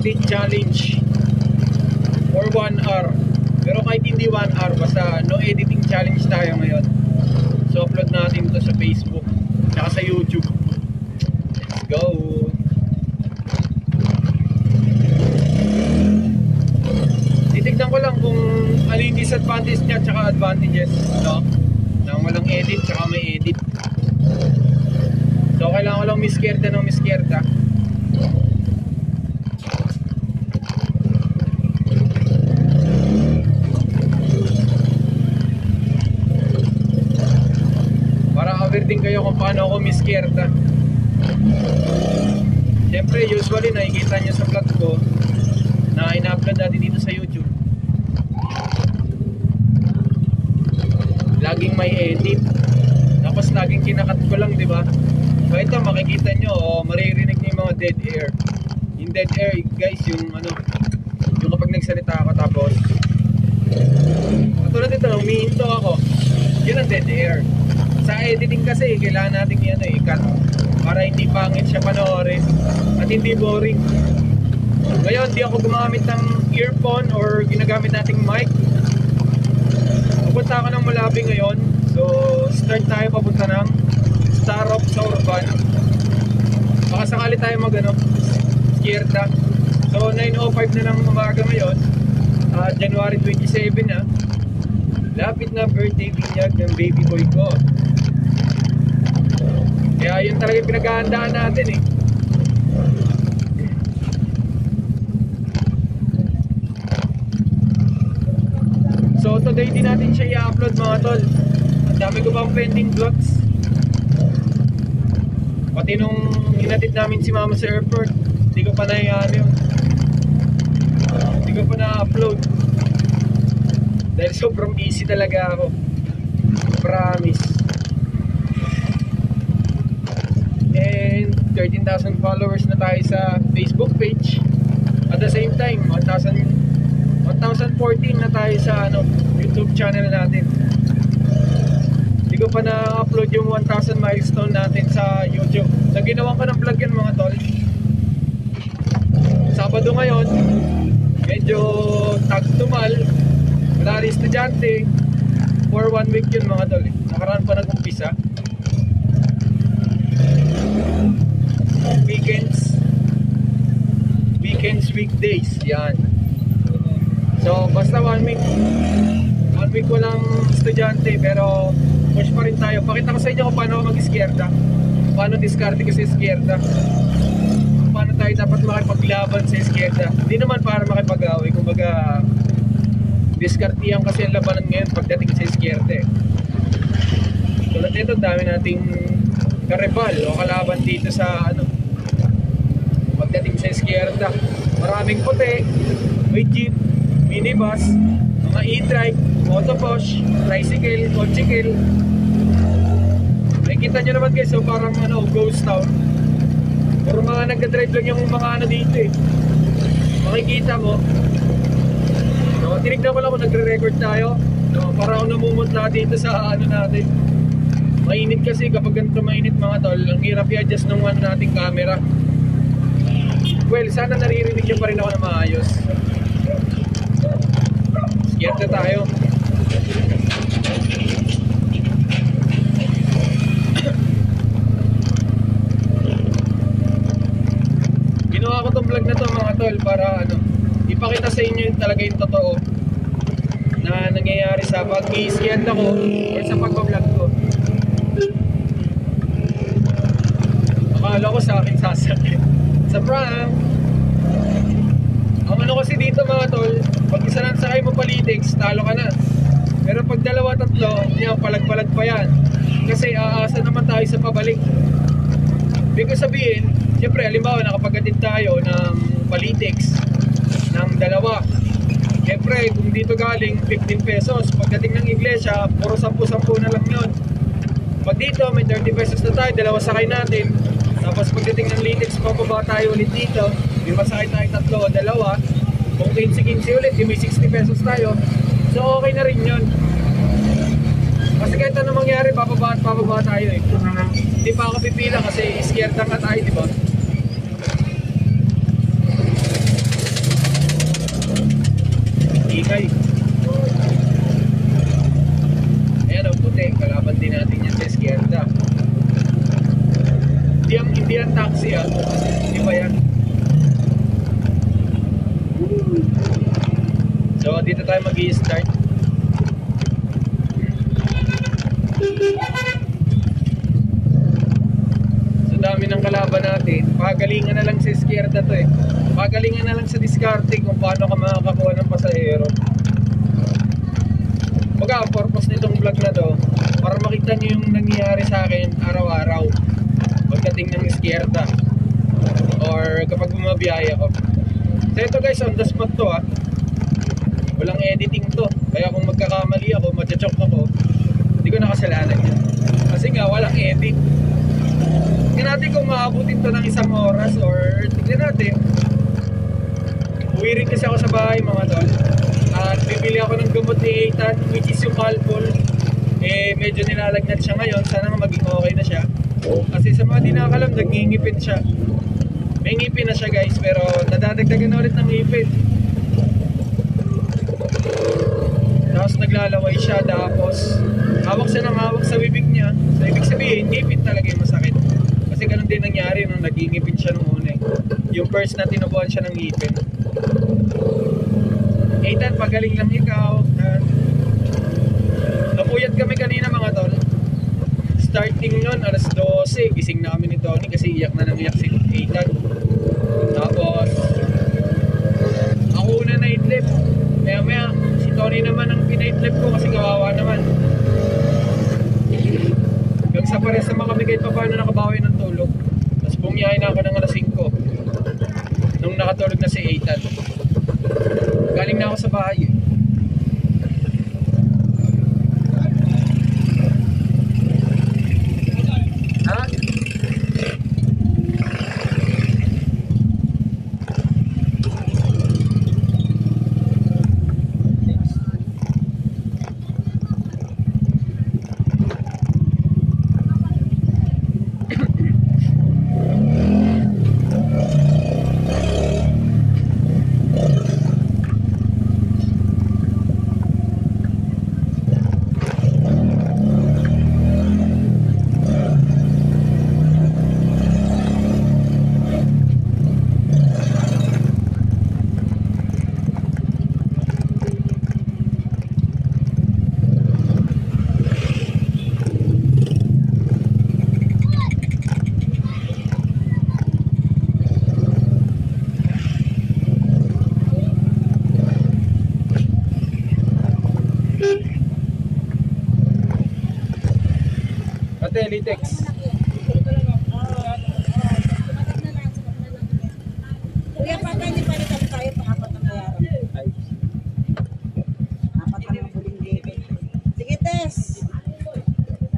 editing challenge for 1 hour. Pero kahit hindi 1 hour, basta no editing challenge tayo ngayon. So upload natin ito sa Facebook tsaka sa YouTube. Let's go! Titignan ko lang kung ano yung disadvantage niya tsaka advantages, no? Nang walang edit tsaka may edit. So kailangan ko lang miskierda ng miskierda. Para aware din kayo kung paano ako miskierda. Siyempre usually nakikita nyo sa vlog ko na ina-upload natin dito sa YouTube. Laging may edit. Tapos laging kinakat ko lang, di ba? So ito makikita nyo, maririnig nyo yung mga dead air. Yung dead air guys, yung ano, yung kapag nagsalita ako tapos katulad ito, umihinto ako, yun ang dead air. Sa editing kasi, kailangan natin yan i-cut para hindi pangit siya panoorin at hindi boring. Ngayon, di ako gumamit ng earphone or ginagamit nating mic. Pupunta ako ng Malabi ngayon. So, start tayo papunta ng Starop sa Urban. Baka sakali tayo skierda. So 9:05 na ng umaga ngayon, January 27 na. Lapit na birthday binyag ng baby boy ko. Kaya yun talaga yung pinaghahandaan natin eh. So today din natin siya i-upload mga tol. Ang dami ko pang pending vlogs. Pati nung hinatid namin si mama sa airport, hindi ko pa na-upload. Hindi ko pa na-upload. Dahil sobrang busy talaga ako. Promise. And 13,000 followers na tayo sa Facebook page. At the same time, 1,014 na tayo sa YouTube channel natin. Hindi ko pa na-upload yung 1,000 milestone natin sa YouTube. So ginawan ko ng vlog yan mga tol. Sabado ngayon, medyo tagtumal, wala rin estudyante. For 1 week yun mga tol. Nakaraan pa nag-umpisa. Weekends, weekdays, yan. So basta 1 week. 1 week walang estudyante pero push pa rin tayo. Pakita ko sa inyo kung paano mag-iskierda. Paano diskarte kasi iskierda. Paano tayo dapat makipaglaban sa iskierda. Hindi naman para makipag-away. Kumbaga, diskartihan kasi ang labanan ngayon pagdating sa iskierda. Tulad nito, dami nating karibal o kalaban dito sa pagdating sa iskierda. Maraming puti, may jeep, minibus, mga e-trike, autopush, tricycle, kotsikil. Nakikita nyo naman guys, so parang ghost town. Puro mga nagdadrive lang yung mga dito eh. Makikita mo. So, tinignan ko lang kung nagre-record tayo. So, para ako namumutla dito sa natin. Mainit kasi kapag ganito mainit mga tol, ang hirap i-adjust ng nating camera. Well, sana naririnig nyo pa rin ako na maayos. Scared na tayo. Ginawa ko tong vlog na to mga tol para ipakita sa inyo talaga yung totoo na nangyayari sa pag-i-scared ako or sa pag-vlog ko. Akala ko sa akin sasakit sa prank. Ang kasi dito mga tol, pag isa lang sakay mo palitex, talo ka na. Pero pag dalawa, tatlo, palag-palag pa yan. Kasi aasa naman tayo sa pabalik. Ibig sabihin, siyempre, halimbawa, nakapaghatid tayo ng palitex ng dalawa. Siyempre, kung dito galing, 15 pesos. Pagdating ng iglesia, puro 10-10 na lang yun. Pag dito, may 30 pesos na tayo, dalawa sakay natin. Tapos pagdating ng Litex, pababa tayo ulit dito. Di ba sakay tayo tatlo o dalawa? Kung 15-15 ulit, di may 60 pesos tayo. So okay na rin yun. Kasi kahit ano mangyari, pababa at pababa tayo eh. Hindi pa ako pipila kasi scared na tayo, di ba? ingay. Ayan o, puti. Kalaban din natin yan sa izquierda. Hindi ang taxi ah. Di ba yan? So, dito tayo mag-i-start. So, dami ng kalaban natin. Pagalingan na lang sa izquierda to eh. Pagalingan na lang sa diskarte kung paano ka makakakuha ng pasahero. Baga, ang purpose nitong vlog na to, para makita nyo yung nangyayari sa akin araw-araw pagdating ng izquierda or kapag bumabiyaya ko. So ito guys, on the spot to ah. Walang editing to. Kaya kung magkakamali ako, matcha-chok ako, hindi ko nakasalanan yun. Kasi nga, walang edit. Tingnan natin kung maabutin to ng isang oras or tingnan natin. Uwi rin kasi ako sa bahay mga tol. At bibili ako ng gamot ni Ethan, which is yung Calpol. Eh, medyo nilalagnat siya ngayon. Sana nga maging okay na siya. Kasi sa mga di nakakalam, nagngingipin siya. May ngipin na siya guys, pero nadadagdagan na ulit ng ngipin. Tapos naglalaway siya, tapos hawak siya ng hawak sa bibig niya. So ibig sabihin, ngipin talaga yung masakit. Kasi ganun din nangyari nung nagingipin siya nung una eh. Yung first na tinubuan siya ng ngipin. Ethan, pagaling lang ikaw. Napuyat kami kanina mga tol. Starting nun, alas 12, gising na kami ni Tony kasi iyak na nang iyak si Ethan. Tapos, ako una na idlip. Maya si Tony naman ang pinaidlip ko kasi kawawa naman. Hanggang sa pares naman kami kahit pa paano nakabawi ng tulog. Tapos bumiyahin na ako ng alas 5 nung nakatulog na si Ethan. Galing na ako sa bahay eh. Ha? Telitex. Kuya, pagka hindi pa rin tayo pang-apat na bayaran. Apat na ng huling debit. Sige, Tess.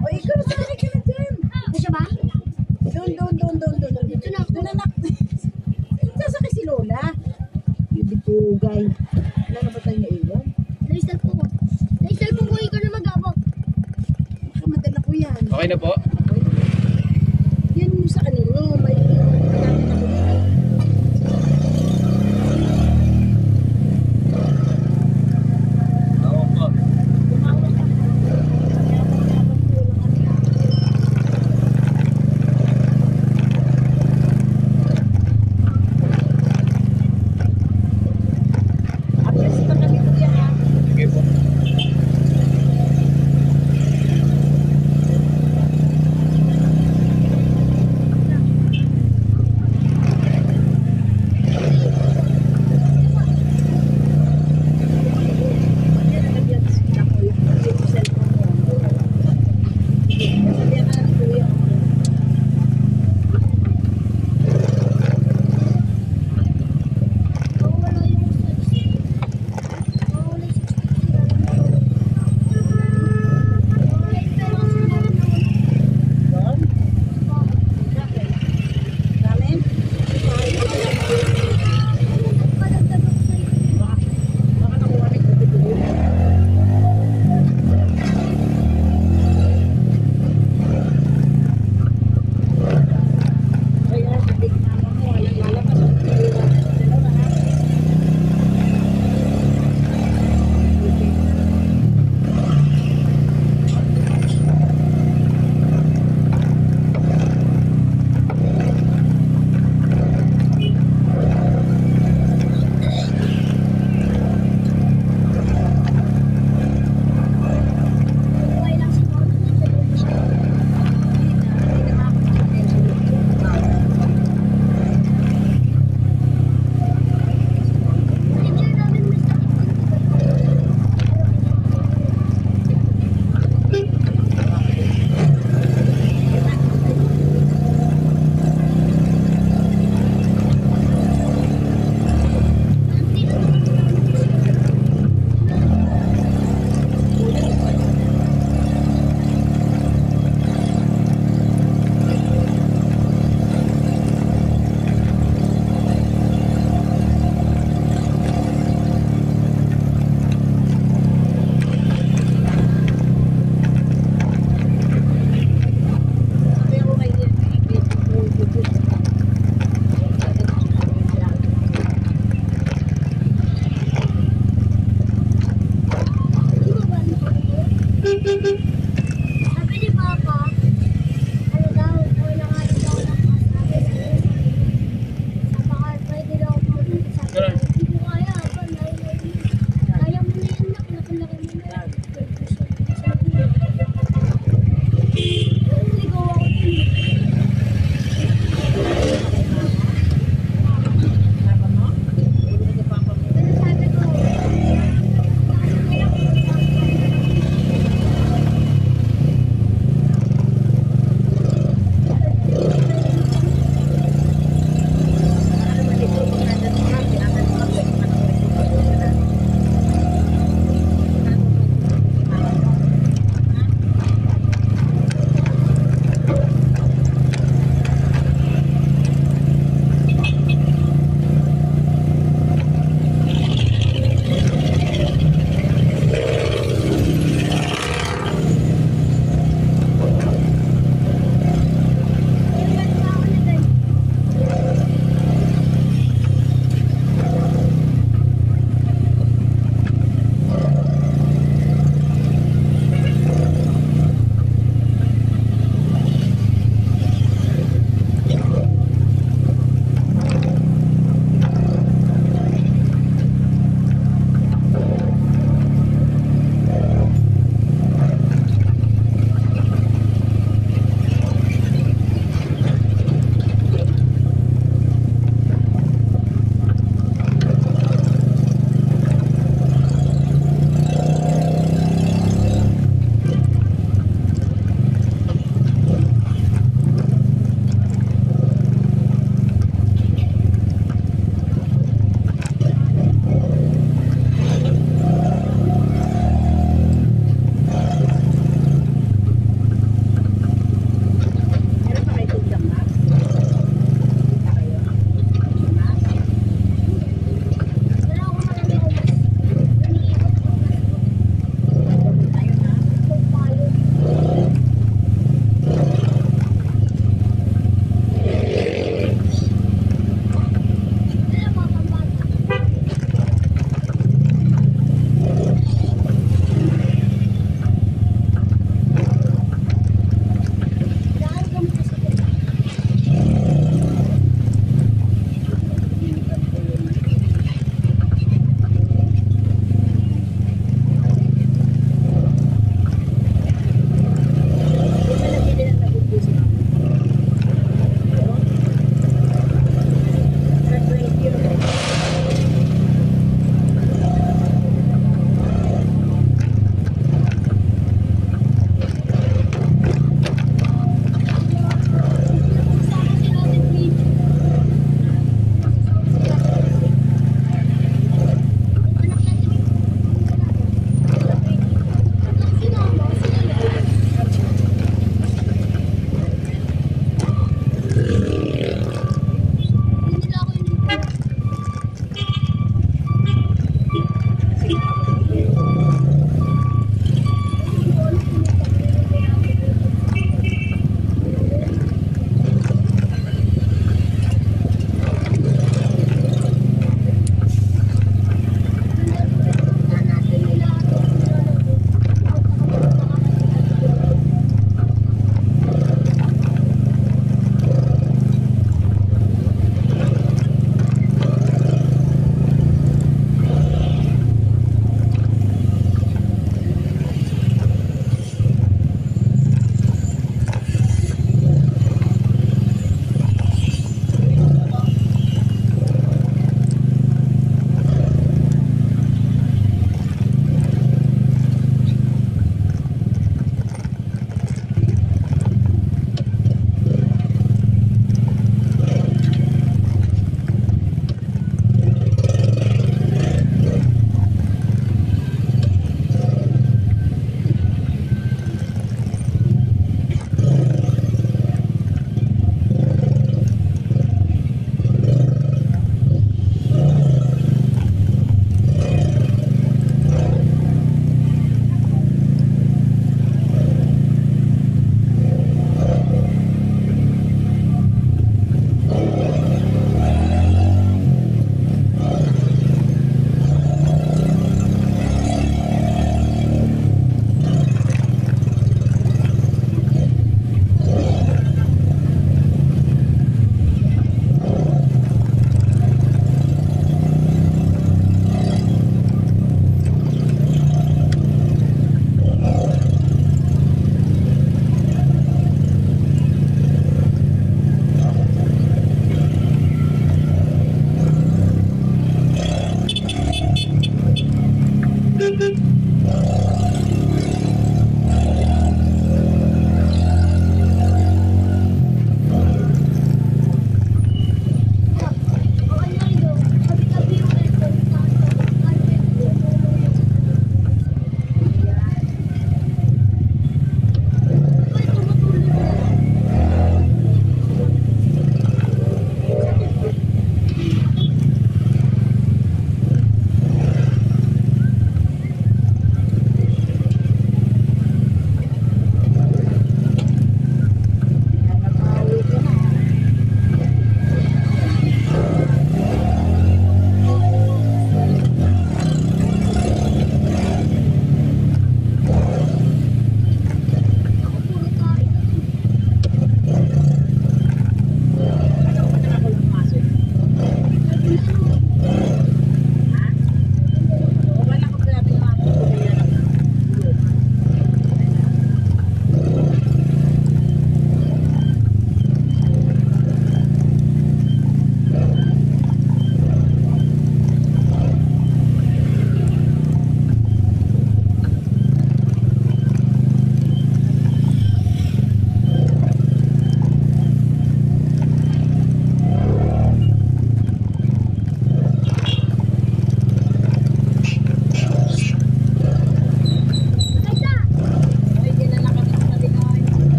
O, ikaw na sakit ka na dyan. Siya ba? Doon. Dito na ako. Doon na. Sasakay si Lola. Yung bitugay. Wala na ba tayo naiwan? Naisal po ko. Naisal po ko, ikaw na mag-abot. Madala ko yan. Okay na po? Yan mo sa kanino. May natin ako dito. Oo po. Apres pa kami po yan ha. Sige po. Sabi ni Papa, ano daw, wala nga rin daw ng pasabi. Sa baka pwede daw pumunta sa akin. Hindi ko kaya, ba, kaya mo na yan, nak, nakalaki mo na yan. Ligaw ako din. Papa mo? Ulo ka sa papa mo. Pero sabi ko,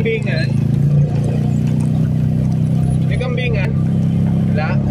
Kambingan? May kambingan? Wala?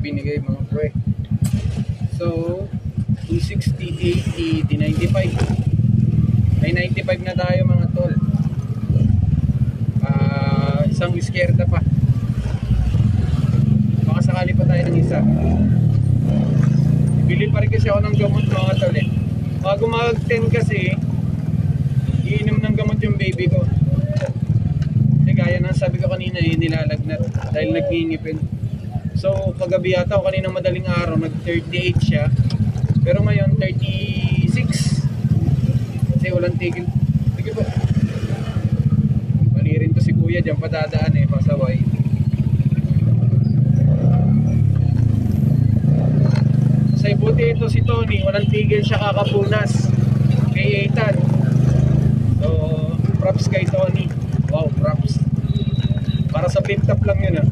Binigay mga pre. So 260, 80, di 95. May 95 na tayo mga tol. Isang iskierda pa. Baka sakali pa tayo ng isa. Bili pa rin kasi ako ng gamot mga tol eh. Bago mag-10 kasi iinom ng gamot yung baby ko. Kasi gaya ng sabi ko kanina eh, nilalagnat dahil nagngingipin. So kagabi yata o kanina madaling araw nag 38 siya. Pero ngayon 36. Kasi walang tigil. Sige po. Mali rin to si kuya, diyan pa dadaan eh, pasaway. Sa ibuti ito si Tony, walang tigil siya kakapunas kay Ethan. So props kay Tony. Wow, props. Para sa flip top lang yun ah.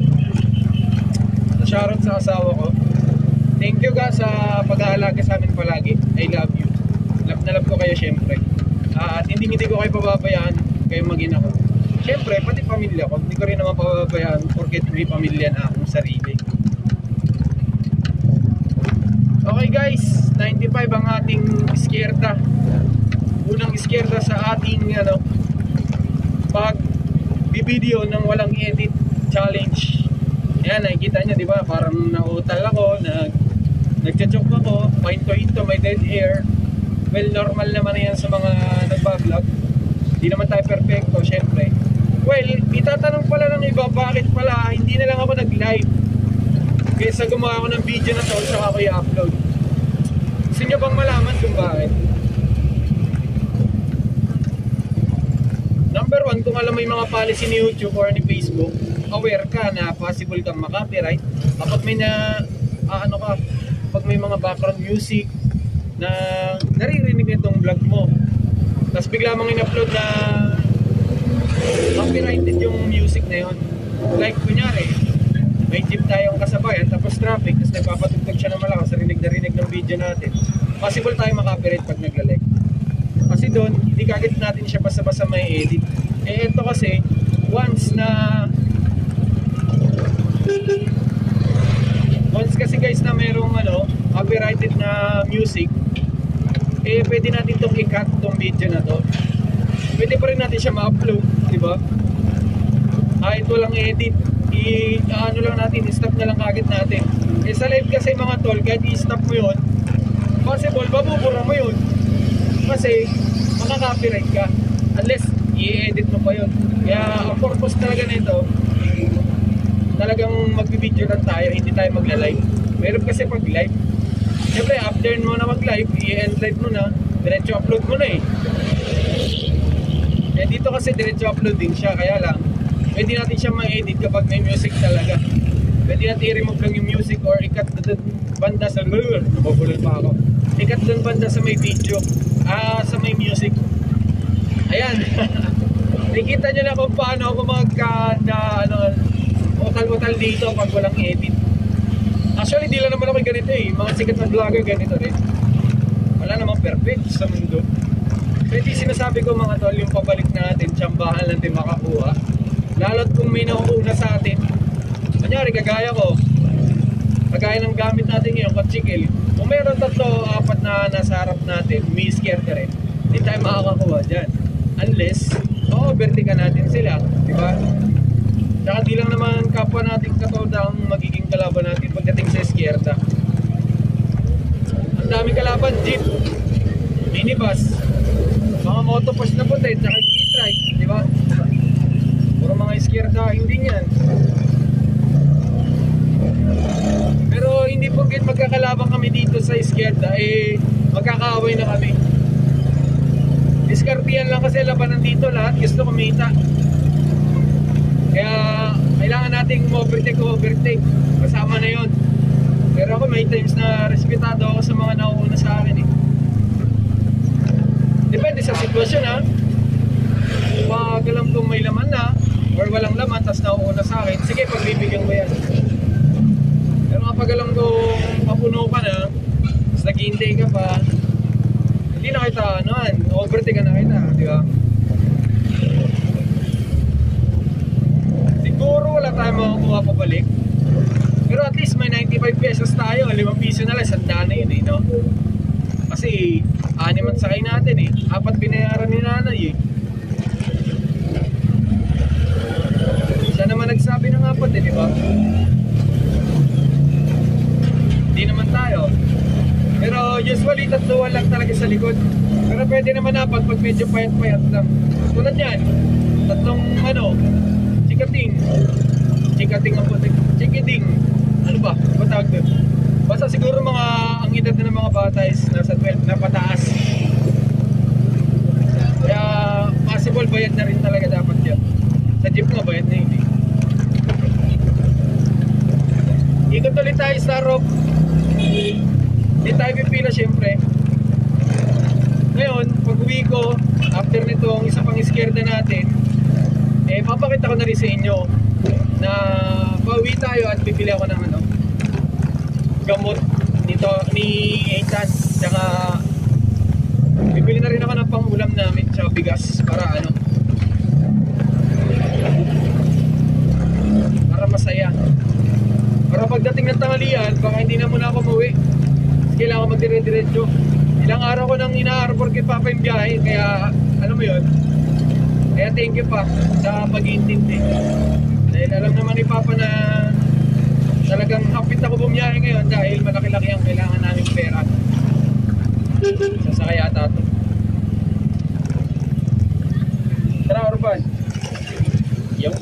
Shoutout sa asawa ko. Thank you guys sa pag-aalaga sa amin palagi. I love you. Love na love ko kayo syempre. At hindi ko kayo pababayaan, kayo maging ako. Syempre, pati pamilya ko, hindi ko rin naman pababayaan. may pamilya na akong sarili. Okay guys, 95 ang ating iskierda. Unang iskierda sa ating pag bibideo ng walang edit challenge. Ayan, nakikita nyo, di ba? Parang nauutal ako, nagcha-choke ako, pahinto-hinto, may dead air. Well, normal naman yan sa mga nagbablog. Hindi naman tayo perfecto, syempre. Well, itatanong pala ng iba, bakit pala hindi na lang ako nag-live kaysa gumawa ako ng video na to saka ako i-upload. Gusto nyo bang malaman kung bakit? Number one, kung alam mo yung mga policy ni YouTube or ni Facebook, aware ka na possible kang makopyright kapag may pag may mga background music na naririnig itong vlog mo. Tapos bigla mong in-upload na copyrighted yung music na yun. Like kunyari, may jeep tayong kasabayan tapos traffic, tapos nagpapatugtog siya ng malakas, rinig na rinig ng video natin. Possible tayo makopyright pag nagla-like. Kasi doon, hindi kagad natin siya basta-basta may edit. Eh ito kasi, once kasi guys na merong copyrighted na music, eh pwede natin itong i-cut itong video na to. Pwede pa rin natin siya ma-upload, di ba? Kahit walang edit, lang natin, i-stop na lang kagad natin. Eh sa live kasi mga tol, kahit i-stop mo yun, possible, mabubura mo yun. Kasi makaka-copyright ka unless i-edit mo pa yun. Kaya ang purpose talaga nito, talagang magbibideo lang tayo, hindi tayo magla-live. Meron kasi pag live, siyempre after mo na mag-live, i-end live mo na, diretso upload mo na eh. Eh dito kasi diretso upload din siya, kaya lang pwede natin siya ma-edit kapag may music talaga. Pwede natin i-remove lang yung music or i-cut doon banda sa nabubulol pa ako. I-cut doon banda sa may video, sa may music. Ayan. Nakikita nyo na kung paano ako utal-utal dito pag walang edit. Actually, di lang naman ako ganito eh. Mga sikat na vlogger ganito rin. Wala namang perfect sa mundo. So, hindi sinasabi ko mga tol, yung pabalik natin, tsambahan lang din makakuha. Lalo't kung may nakuuna sa atin. Kanyari, kagaya ko. Kagaya ng gamit natin ngayon, katsikil. Kung mayroon 3-4 na nasa harap natin, may scare ka rin. Hindi tayo makakakuha dyan. Unless, overtake natin sila. Diba? Tsaka di lang naman kapwa natin katoda ang magiging kalaban natin pagdating sa eskyerda. Ang daming kalaban, jeep, minibus, mga motopush na puti, tsaka e-trike, di ba? Puro mga eskyerda, hindi yan. Pero hindi porket magkakalaban kami dito sa eskyerda, eh magkakaaway na kami. Diskartiyan lang kasi labanan dito, lahat gusto kumita. Kaya kailangan nating overtake. Kasama na yon. Pero ako may times na respetado ako sa mga nauuna sa akin eh. Depende sa sitwasyon ha. Pag alam kong may laman na or walang laman tas nauuna sa akin, sige pagbibigyan ko yan. Pero kapag alam kong mapuno ka na, tapos naghihintay ka pa, hindi na kita overtake ka na kita, di ba? Siguro wala tayo makakuha pa balik. Pero at least may 95 pesos tayo. 5 piso na lang, sandaan na yun eh, no? Kasi 6 ang sakay natin eh. 4 binayaran ni nanay eh. Siya naman nagsabi ng 4 eh, di ba? Hindi naman tayo. Pero usually 3 lang talaga sa likod. Pero pwede naman na pag medyo payat-payat lang. Tulad yan, 3 Chikating ang putik. Chikiting. Ano ba? Ano tawag doon? Basta siguro ang edad na ng mga bata is nasa 12 na pataas. Kaya possible bayad na rin talaga dapat yan. Sa jeep nga bayad na hindi. Ikot ulit tayo sa rock. Hindi tayo pipila syempre. Ngayon, pag uwi ko, after nitong isa pang iskierda natin, papakita ko na rin sa inyo na pauwi tayo at bibili ako ng gamot nito ni Ethan, tsaka bibili na rin ako ng pang-ulam namin tsaka bigas para para masaya. pagdating ng tanghalian, baka hindi na muna ako umuwi. Kailangan ko magdire-diretso. Ilang araw ko nang ina-arbor kay Papa yung biyahe, kaya alam mo yun. Kaya thank you pa sa pag-iintindi. Dahil alam naman ni Papa na talagang hapit ako bumiyahe ngayon dahil malaki-laki ang kailangan namin pera. Sasakay ata ito. Tara, Orban. Yo.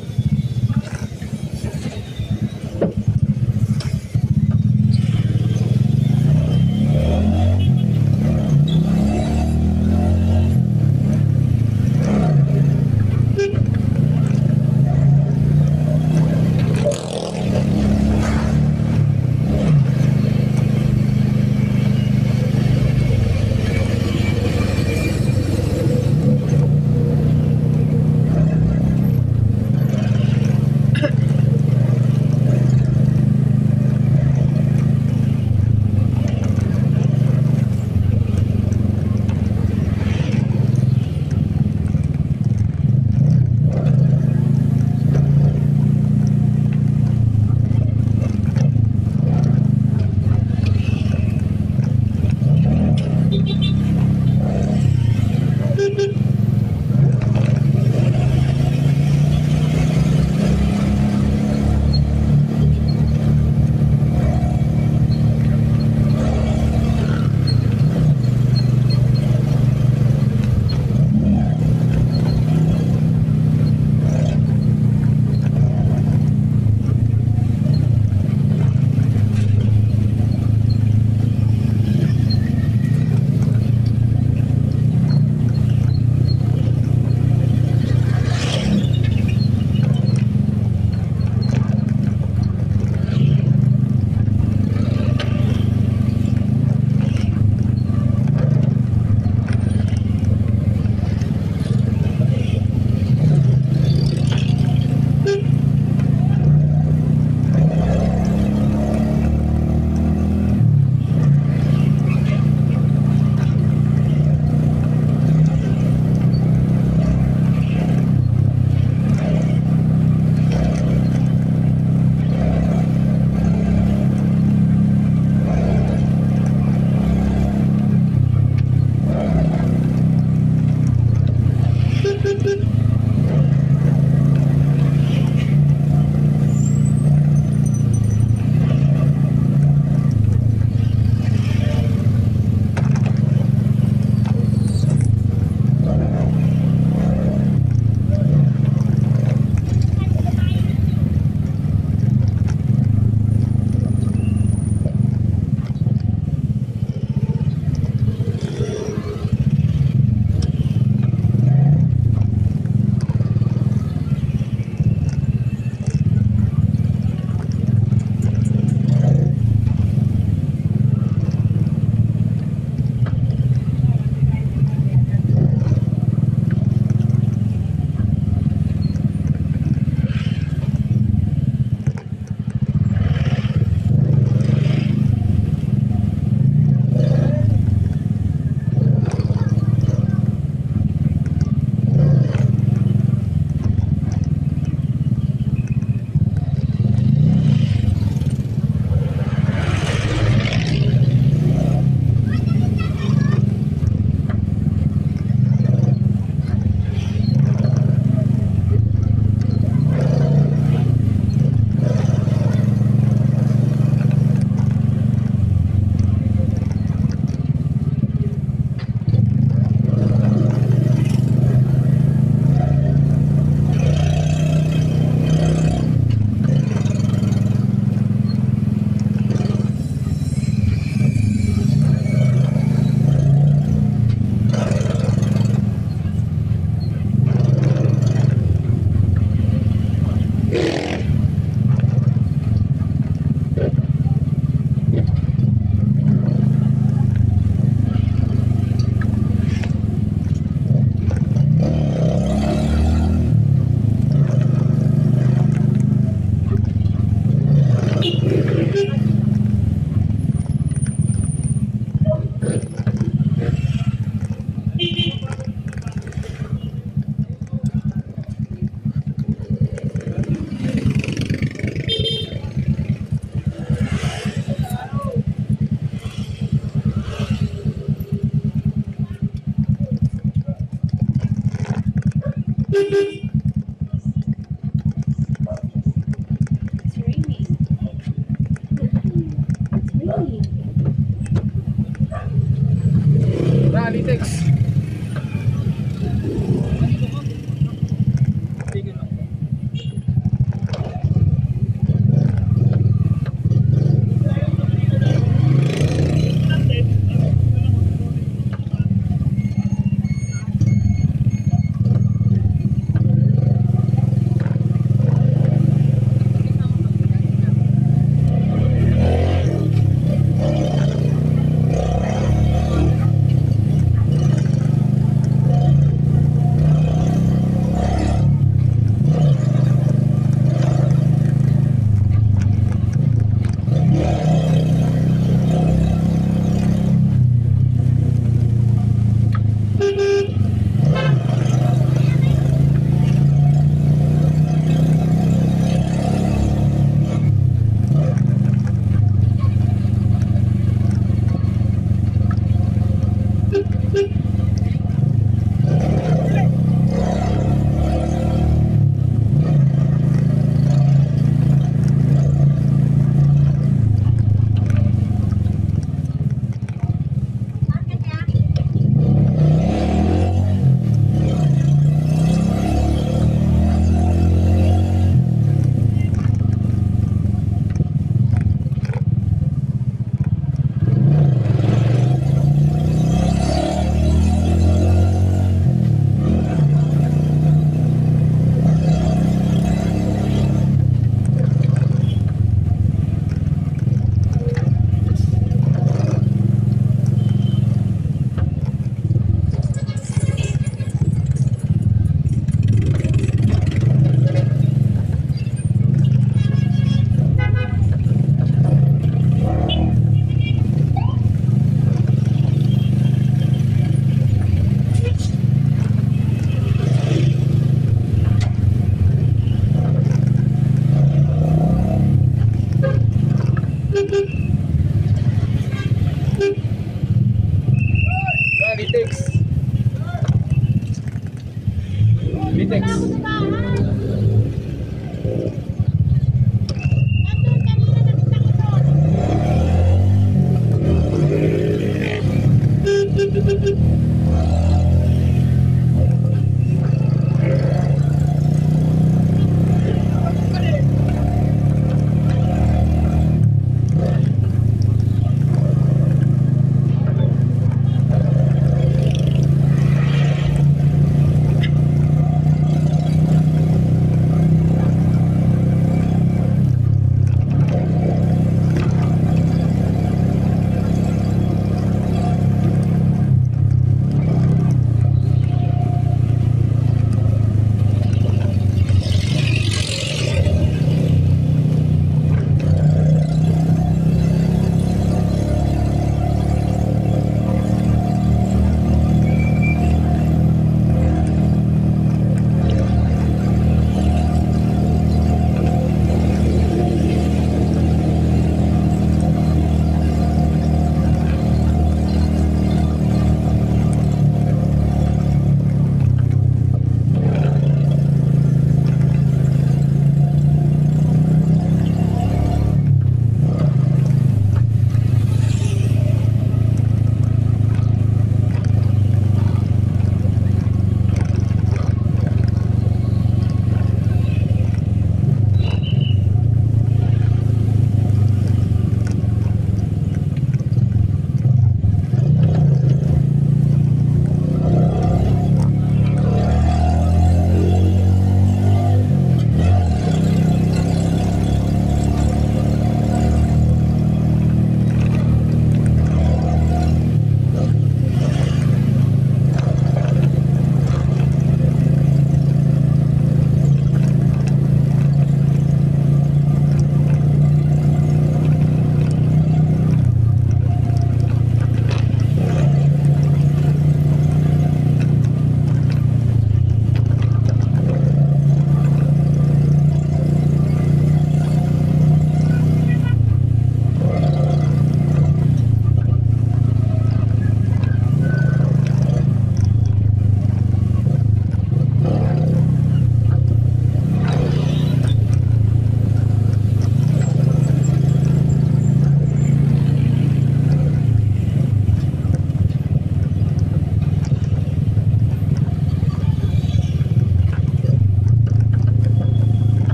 Palitex.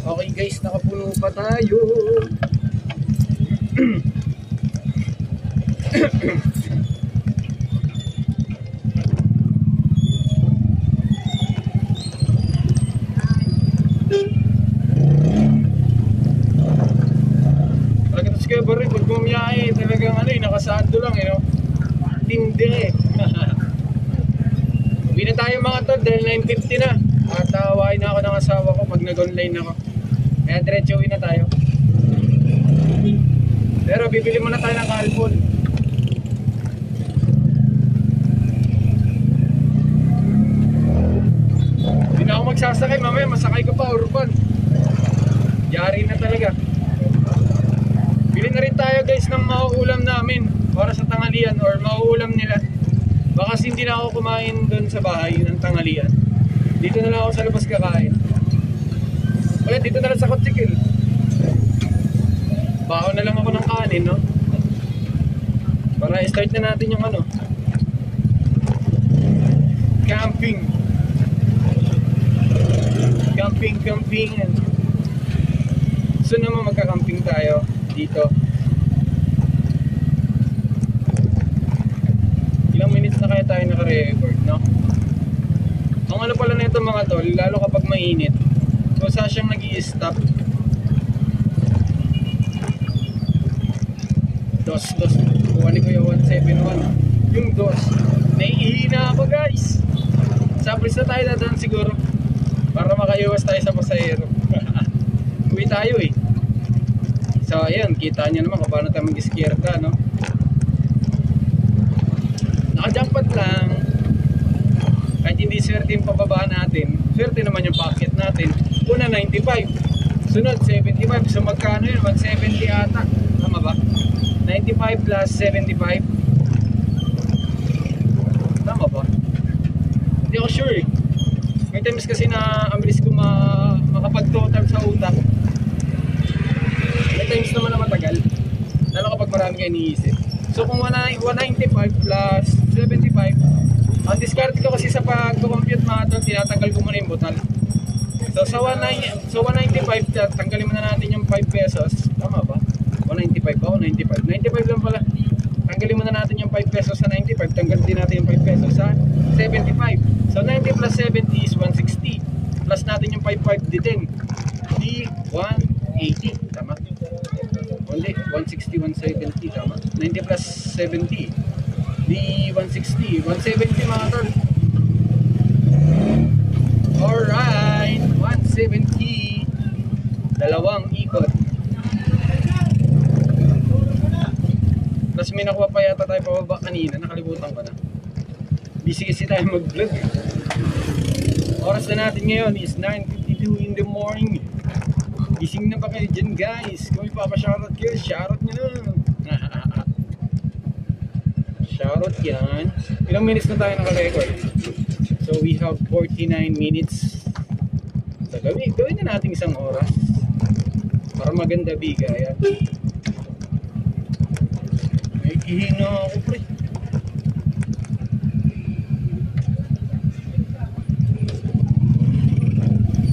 Okay guys, nakapuno pa tayo. Talaga ito si Kuya Barry, pag bumiyahe, talagang ano eh, nakasado lang eh, no? Tindi eh. Uwi na tayo mga tol, dahil 9:50 na. At tawain na ako ng asawa ko pag nag-online ako. Kaya diretso uwi na tayo. Pero bibili muna tayo ng kalpol. Hindi na ako magsasakay, mamaya masakay ko pa urban. Yari na talaga. Bili na rin tayo guys ng mauulam namin para sa tanghalian or mauulam nila. Baka hindi na ako kumain doon sa bahay ng tanghalian. Dito na lang ako sa labas kakain. Kaya dito na lang sa Kotsikil. Baon na lang ako ng kanin, no? Para i-start na natin yung ano, camping. Camping. So naman magka-camping tayo dito. Ilang minutes na kaya tayo naka-record, no? Ang ano pala nito mga tol, lalo kapag mainit, so saan siyang nag-i-stop? Dos, kuha ni Kuya 171. Yung dos, naiihina ako guys. Sabris na tayo dadaan siguro para makaiwas tayo sa pasahero. Uwi tayo eh. So ayan, kita nyo naman kung paano tayo mag-iskierda, no? Nakajampat lang. Kahit hindi swerte yung pababa natin, swerte naman yung packet natin. Una 95, sunod 75. So magkano yun? 170 ata. Tama ba? 95 plus 75. Tama ba? Hindi ako sure eh. May times kasi na ang bilis ko makapag-total sa utak. May times naman na matagal. Lalo kapag marami kayo iniisip. So kung 195 plus 75, ang discard ko kasi sa pag-compute mga tol, tinatanggal ko muna yung butal. So sa 195, tanggalin muna natin yung 5 pesos. Tama ba? 195 ba o 95? 95 lang pala. Tanggalin muna natin yung 5 pesos sa 95. Tanggalin din natin yung 5 pesos sa 75. So 90 plus 70 is 160. Plus natin yung 55 di 10. Di 180. Tama? Only 160, 170. Tama? 90 plus 70. Di 160. 170 mga tol. Alright. 170. Dalawang ikot. Tapos may nakuha pa yata tayo pababa kanina, nakalimutan ko na. Busy kasi tayo mag-vlog. Oras na natin ngayon is 9:52 in the morning. Gising na ba kayo dyan guys? Kung ipapashoutout kayo, shoutout nyo na. Shoutout yan. Ilang minutes na tayo naka-record? So we have 49 minutes. So gawin na natin isang oras. Para maganda bigay. Ihina ako pre.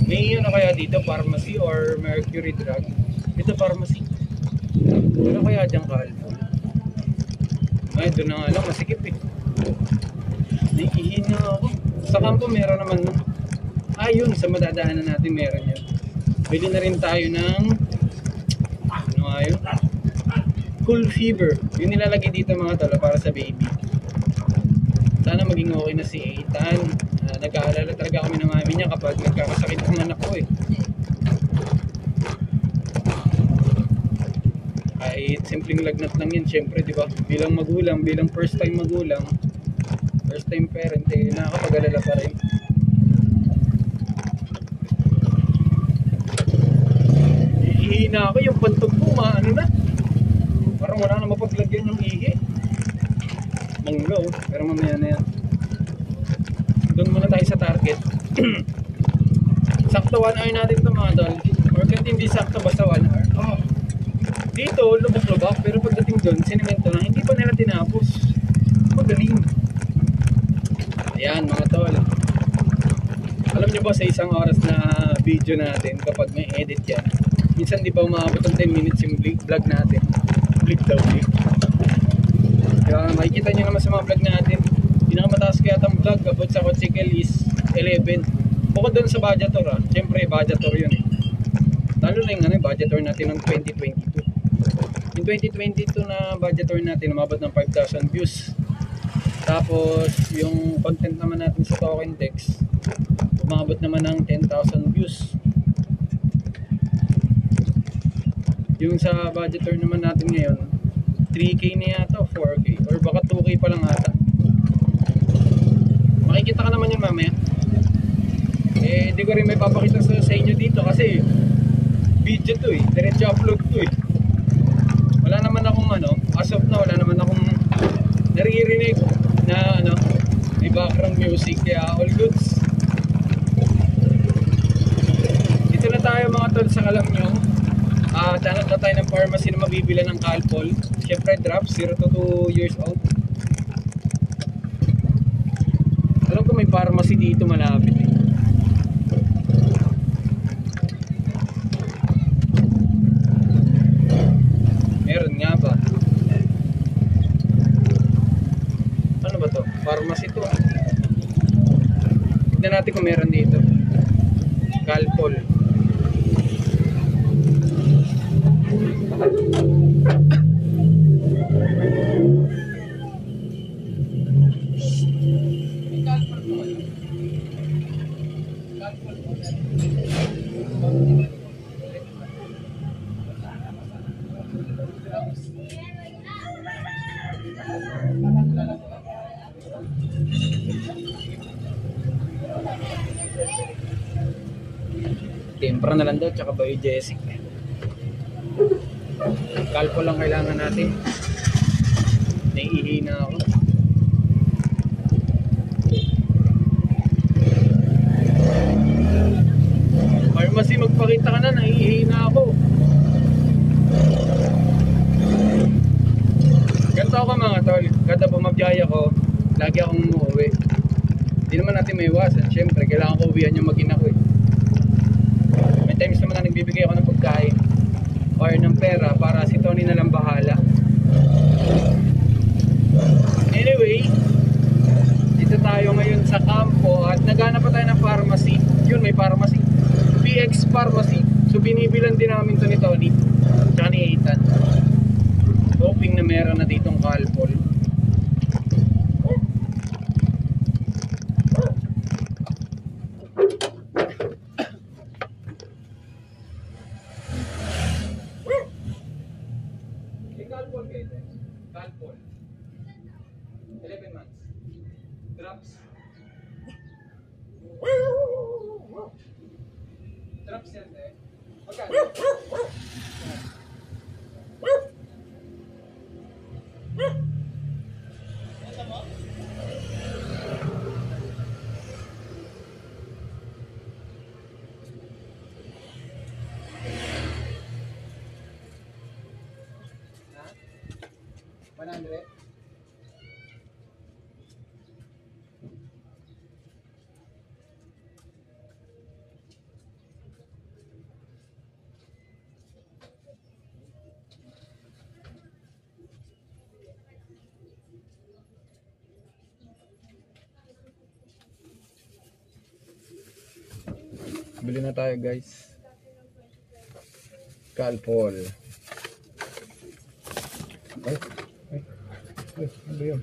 May ano kaya dito, pharmacy or mercury drug? Ito pharmacy. Ano kaya dyan kalpo? Ay, doon na nga lang, masikip eh. Ihina ako. Sa kampo meron naman nun. Ayun, sa madadaanan natin meron yun. Pwede na rin tayo ng ano ayun? Cool fever. Yung nilalagay dito mga tolo para sa baby. Sana maging okay na si Ethan. Nag-aalala talaga kami ng mami niya kapag nagkakasakit ang anak ko eh. Kahit simpleng lagnat lang yan, syempre di ba? Bilang magulang, bilang first time magulang, first time parent, eh nakakapag-alala pa rin. Ihina ako, yung pantog ko, ano na? Parang wala na mapaglagyan yung ihi. Manggaw, pero mamaya na yan. Doon muna tayo sa target. Sakto 1 hour natin ito mga tol. Or kahit hindi sakto basta 1 hour. Oh. Dito, lubak-lubak. Pero pagdating doon, sinimento na, hindi pa nila tinapos. Magaling. Ayan mga tol. Alam nyo ba sa isang oras na video natin kapag may edit yan, minsan di ba umabot ng 10 minutes yung vlog natin? Vlog daw eh. Kaya makikita nyo naman sa mga vlog natin, pinakamataas kaya ang vlog about sa Coatzacoalcos is 11. Bukod doon sa budgetor syempre budgetor yun eh. Lalo na yung budgetor natin ng 2022. Yung 2022 na budgetor natin umabot ng 5,000 views. Tapos yung content naman natin sa Token Text umabot naman ng 10,000 views. Yung sa budgetor naman natin ngayon 3K na yata, 4K or baka 2K pa lang ata. Makikita ka naman yun mamaya. Eh di ko rin may papakita sa inyo dito kasi video to eh, diretso upload to eh. Wala naman akong as of now wala naman akong naririnig na may background music, kaya all goods. Dito na tayo mga tol sa Kalam nyo. Hanap na tayo ng pharmacy na mabibila ng Calpol. Siyempre drops 0 to 2 years old. Alam ko may pharmacy dito malapit eh. Meron nga ba? Ano ba to? Pharmacy to. Tignan natin kung meron dito. Calpol. Tempra na lang daw, tsaka Biogesic. Calpol lang kailangan natin. Naiihi na ako. Pharmacy, magpakita ka na, naiihi na ako. Ganito ako mga tol, kada bumabiyaya ko, lagi akong umuwi. Hindi naman natin may iwasan, syempre kailangan ko uwihan yung mag-ina ko eh. May times naman na nagbibigay ako ng pagkain or ng pera para si Tony na lang bahala. Anyway, dito tayo ngayon sa kampo at naghanap pa tayo ng pharmacy. Yun, may pharmacy, PX Pharmacy. So binibilan din namin to ni Tony tsaka ni Ethan, hoping na meron na ditong Calpol. Calpol 11 months drops yan eh. Magkano? Ha? 100? Bili na tayo guys. Calpol. Ay, ano ba yun?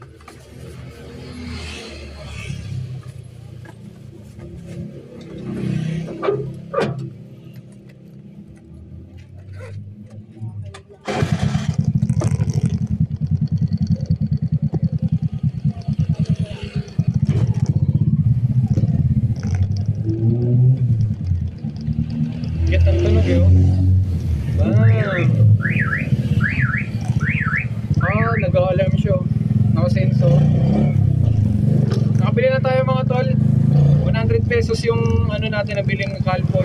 Get ang tunog yun. Nag-alarm siya. Naka-sensor. Nakabili na tayo mga tol. 100 pesos yung natin nabiling Calpol.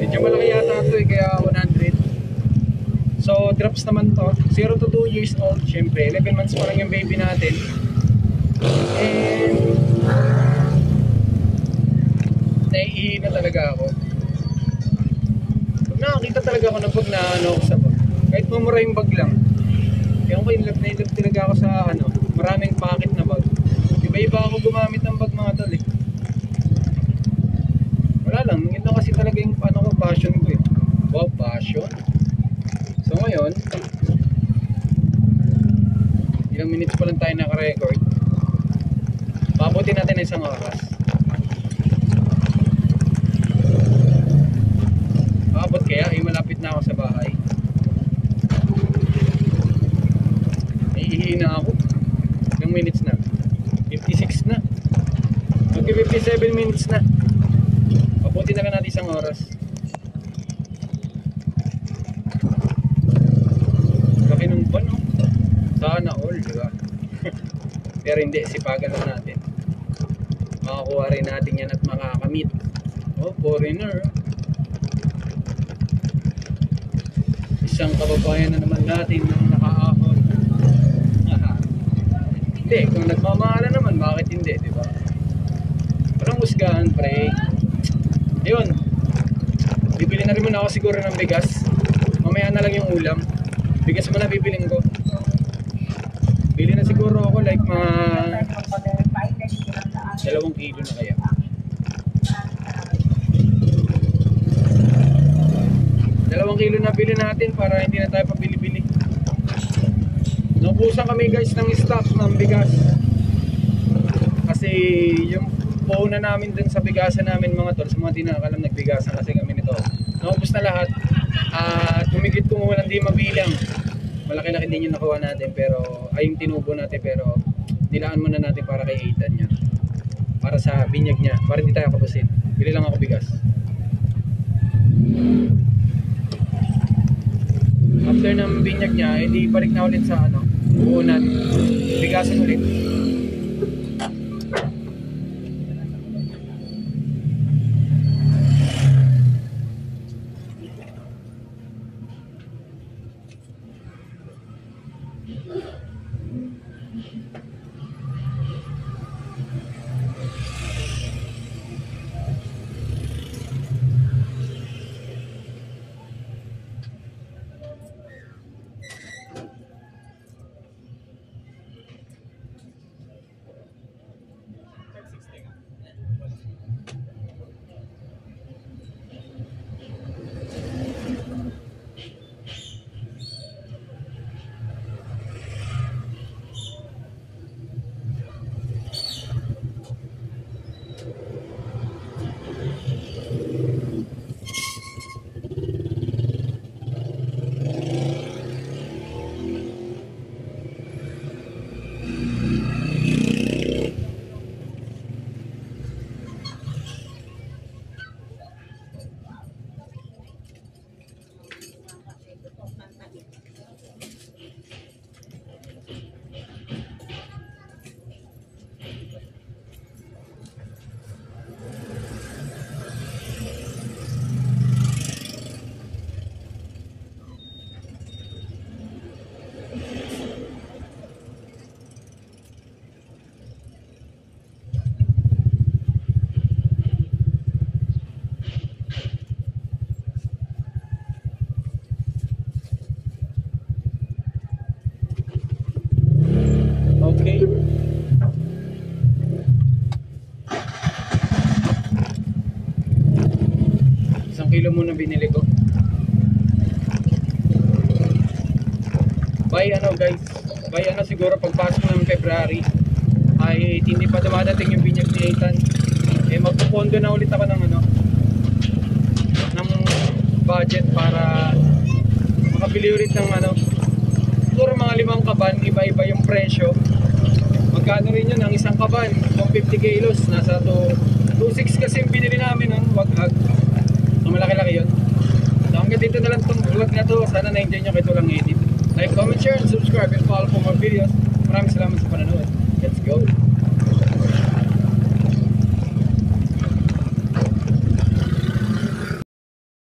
Medyo malaki yata ito kaya 100. So drops naman to. 0 to 2 years old. Syempre 11 months pa lang yung baby natin. And naiihina talaga ako. Pag nakakita talaga ako ng bag na ano ako sa bag. Kahit mumura yung bag lang. Kaya ako in love talaga ako sa ano, maraming packet na bag. Iba-iba ako gumamit ng bag mga tol eh. Wala lang, yun lang kasi talaga yung ano ko, passion ko eh. Wow, passion. So ngayon, ilang minutes pa lang tayo naka-record. Pabuti natin na isang oras. Abot kaya, malapit na ako sa bahay. Naiihina ako. Ilang minutes na? 56 na. Okay, 57 minutes na. Pabuti na natin isang oras. Laki ng ban, oh. Sana all, di ba? Pero hindi, sipagan lang natin. Makakuha rin natin yan at makakamit. Oh, foreigner. Isang kababayan na naman natin ng nakaahon. Hindi, kung nagmamahala naman, bakit hindi, di ba? Parang husgahan, pre. Yun. Bibili na rin muna ako siguro ng bigas. Mamaya na lang yung ulam. Bigas mo na bibiling ko. Bili na siguro ako like mga 2 kilo na kaya. Dalawang kilo na bili natin para hindi na tayo pabili-bili. Naubusan kami guys ng stock ng bigas. Kasi yung puhunan namin dun sa bigasan namin mga tol, sa mga tinakalam nagbigasan kasi kami nito. Naubos na lahat. At tumigit kung walang di mabilang. Malaki-laki din yung nakuha natin pero ay yung tinubo natin pero nilaan muna natin para kay Ethan niya. Para sa binyag niya, para hindi tayo kapusin. Bili lang ako bigas. After ng binyag niya, edi balik na ulit sa ano, puhunan. Bigasan ulit. Okay. Isang kilo muna binili ko. By ano guys, by ano siguro pagpasok ng February ay hindi pa dumadating yung binyag ni Ethan. Eh magpupondo na ulit ako ng ano, ng budget para makabili ulit ng ano, siguro mga 5 kaban, iba-iba yung presyo. Magkano rin yun ang isang kaban? Kung 50 kilos, nasa 2.6 kasi yung binili namin ng waghag. So malaki-laki yun. So hanggang dito na lang itong vlog na to. Sana na-enjoy nyo, kaya ito lang edit. Like, comment, share, and subscribe and follow for more videos. Maraming salamat sa panonood. Let's go!